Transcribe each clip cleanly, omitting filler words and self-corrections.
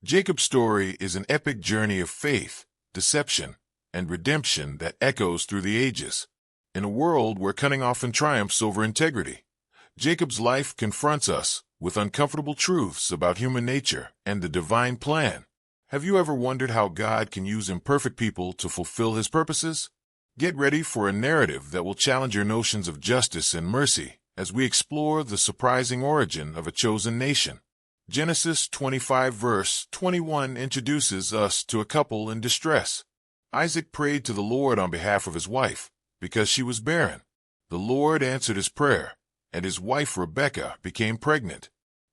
Jacob's story is an epic journey of faith, deception, and redemption that echoes through the ages. In a world where cunning often triumphs over integrity, Jacob's life confronts us with uncomfortable truths about human nature and the divine plan. Have you ever wondered how God can use imperfect people to fulfill his purposes? Get ready for a narrative that will challenge your notions of justice and mercy as we explore the surprising origin of a chosen nation. Genesis 25 verse 21 introduces us to a couple in distress. Isaac prayed to the Lord on behalf of his wife, because she was barren. The Lord answered his prayer, and his wife Rebekah became pregnant.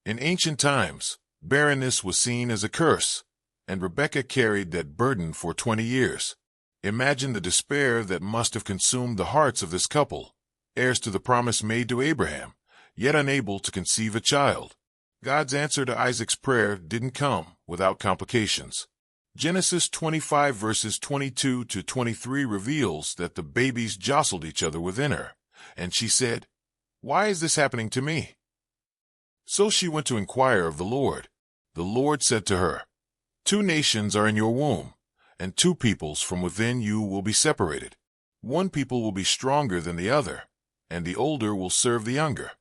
In ancient times, barrenness was seen as a curse, and Rebekah carried that burden for 20 years. Imagine the despair that must have consumed the hearts of this couple, heirs to the promise made to Abraham, yet unable to conceive a child. God's answer to Isaac's prayer didn't come without complications. Genesis 25 verses 22 to 23 reveals that the babies jostled each other within her, and she said, "Why is this happening to me?" So she went to inquire of the Lord. The Lord said to her, "Two nations are in your womb, and two peoples from within you will be separated. One people will be stronger than the other, and the older will serve the younger."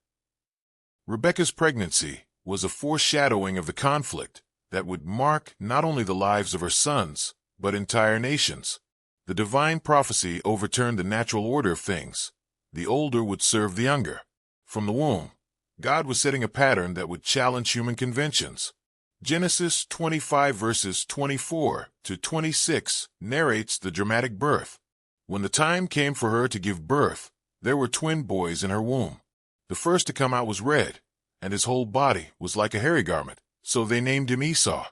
Rebekah's pregnancy was a foreshadowing of the conflict that would mark not only the lives of her sons, but entire nations. The divine prophecy overturned the natural order of things. The older would serve the younger. From the womb, God was setting a pattern that would challenge human conventions. Genesis 25 verses 24 to 26 narrates the dramatic birth. When the time came for her to give birth, there were twin boys in her womb. The first to come out was red, and his whole body was like a hairy garment, so they named him Esau.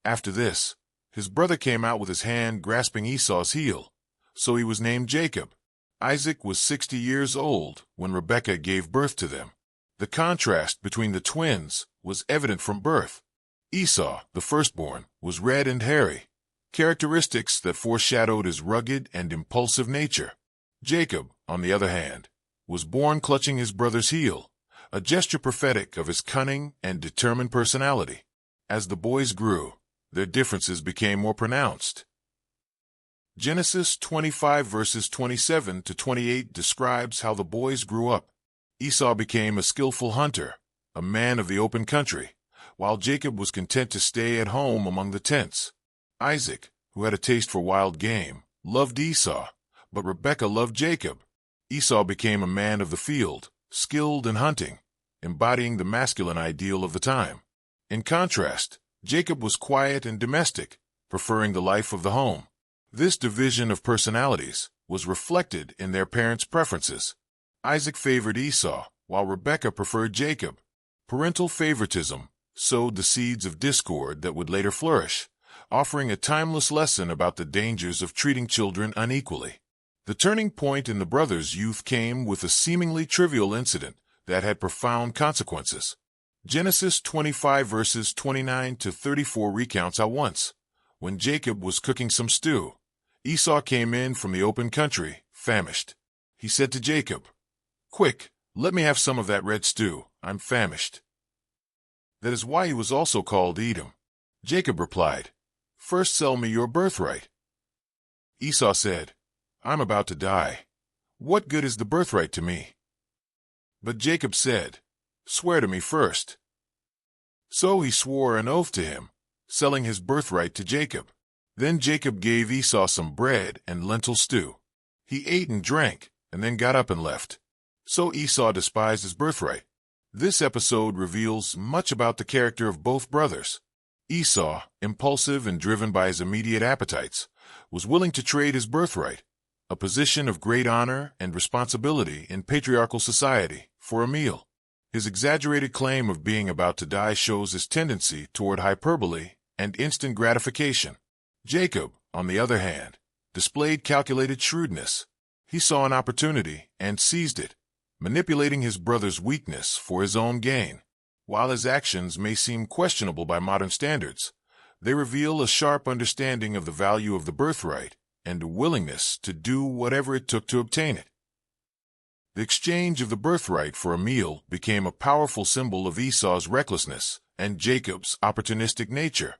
After this, his brother came out with his hand grasping Esau's heel, so he was named Jacob. Isaac was 60 years old when Rebekah gave birth to them. The contrast between the twins was evident from birth. Esau, the firstborn, was red and hairy, characteristics that foreshadowed his rugged and impulsive nature. Jacob, on the other hand, was born clutching his brother's heel, a gesture prophetic of his cunning and determined personality. As the boys grew, their differences became more pronounced. Genesis 25 verses 27 to 28 describes how the boys grew up. Esau became a skillful hunter, a man of the open country, while Jacob was content to stay at home among the tents. Isaac, who had a taste for wild game, loved Esau, but Rebekah loved Jacob. Esau became a man of the field, skilled in hunting, embodying the masculine ideal of the time. In contrast, Jacob was quiet and domestic, preferring the life of the home. This division of personalities was reflected in their parents' preferences. Isaac favored Esau, while Rebekah preferred Jacob. Parental favoritism sowed the seeds of discord that would later flourish, offering a timeless lesson about the dangers of treating children unequally. The turning point in the brothers' youth came with a seemingly trivial incident that had profound consequences. Genesis 25 verses 29 to 34 recounts how once, when Jacob was cooking some stew, Esau came in from the open country, famished. He said to Jacob, "Quick, let me have some of that red stew, I'm famished." That is why he was also called Edom. Jacob replied, "First sell me your birthright." Esau said, "I'm about to die. What good is the birthright to me?" But Jacob said, "Swear to me first." So he swore an oath to him, selling his birthright to Jacob. Then Jacob gave Esau some bread and lentil stew. He ate and drank, and then got up and left. So Esau despised his birthright. This episode reveals much about the character of both brothers. Esau, impulsive and driven by his immediate appetites, was willing to trade his birthright, a position of great honor and responsibility in patriarchal society, for a meal. His exaggerated claim of being about to die shows his tendency toward hyperbole and instant gratification. Jacob, on the other hand, displayed calculated shrewdness. He saw an opportunity and seized it, manipulating his brother's weakness for his own gain. While his actions may seem questionable by modern standards, they reveal a sharp understanding of the value of the birthright and a willingness to do whatever it took to obtain it. The exchange of the birthright for a meal became a powerful symbol of Esau's recklessness and Jacob's opportunistic nature.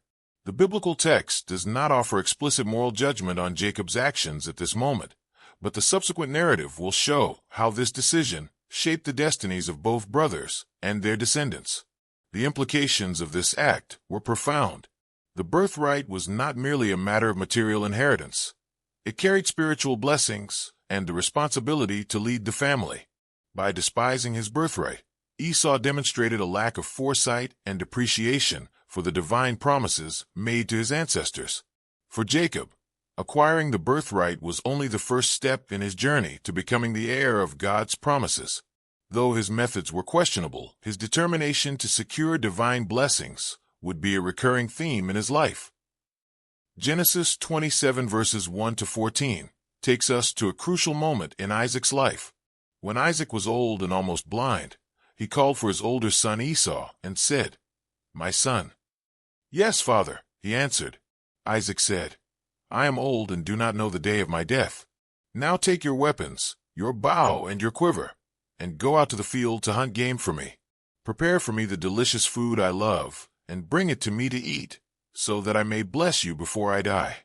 The biblical text does not offer explicit moral judgment on Jacob's actions at this moment, but the subsequent narrative will show how this decision shaped the destinies of both brothers and their descendants. The implications of this act were profound. The birthright was not merely a matter of material inheritance. It carried spiritual blessings and the responsibility to lead the family. By despising his birthright, Esau demonstrated a lack of foresight and appreciation for the divine promises made to his ancestors. For Jacob, acquiring the birthright was only the first step in his journey to becoming the heir of God's promises. Though his methods were questionable, his determination to secure divine blessings would be a recurring theme in his life. Genesis 27 verses 1 to 14 takes us to a crucial moment in Isaac's life. When Isaac was old and almost blind, he called for his older son Esau and said, "My son." "Yes, father," he answered. Isaac said, "I am old and do not know the day of my death. Now take your weapons, your bow and your quiver, and go out to the field to hunt game for me. Prepare for me the delicious food I love, and bring it to me to eat, so that I may bless you before I die."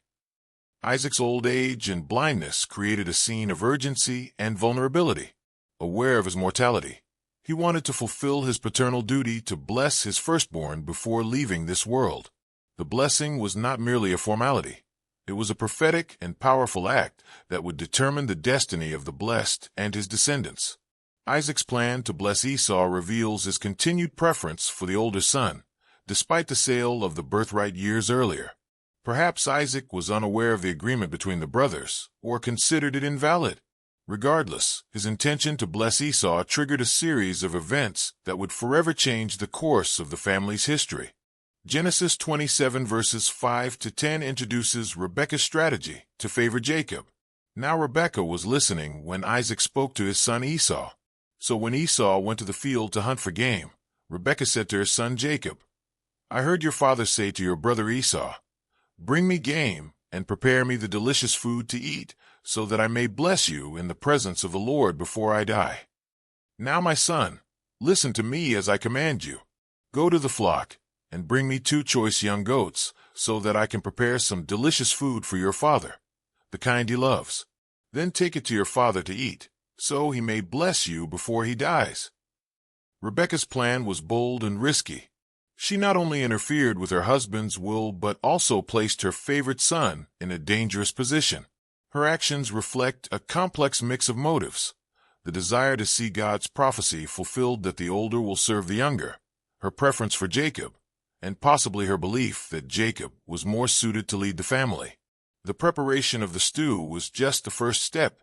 Isaac's old age and blindness created a scene of urgency and vulnerability. Aware of his mortality, he wanted to fulfill his paternal duty to bless his firstborn before leaving this world. The blessing was not merely a formality. It was a prophetic and powerful act that would determine the destiny of the blessed and his descendants. Isaac's plan to bless Esau reveals his continued preference for the older son, despite the sale of the birthright years earlier. Perhaps Isaac was unaware of the agreement between the brothers, or considered it invalid. Regardless, his intention to bless Esau triggered a series of events that would forever change the course of the family's history. Genesis 27 verses 5 to 10 introduces Rebekah's strategy to favor Jacob. Now Rebekah was listening when Isaac spoke to his son Esau. So when Esau went to the field to hunt for game, Rebekah said to her son Jacob, "I heard your father say to your brother Esau, 'Bring me game and prepare me the delicious food to eat, so that I may bless you in the presence of the Lord before I die.' Now, my son, listen to me as I command you. Go to the flock and bring me 2 choice young goats, so that I can prepare some delicious food for your father, the kind he loves. Then take it to your father to eat, so he may bless you before he dies." Rebekah's plan was bold and risky. She not only interfered with her husband's will, but also placed her favorite son in a dangerous position. Her actions reflect a complex mix of motives: the desire to see God's prophecy fulfilled that the older will serve the younger, her preference for Jacob, and possibly her belief that Jacob was more suited to lead the family. The preparation of the stew was just the first step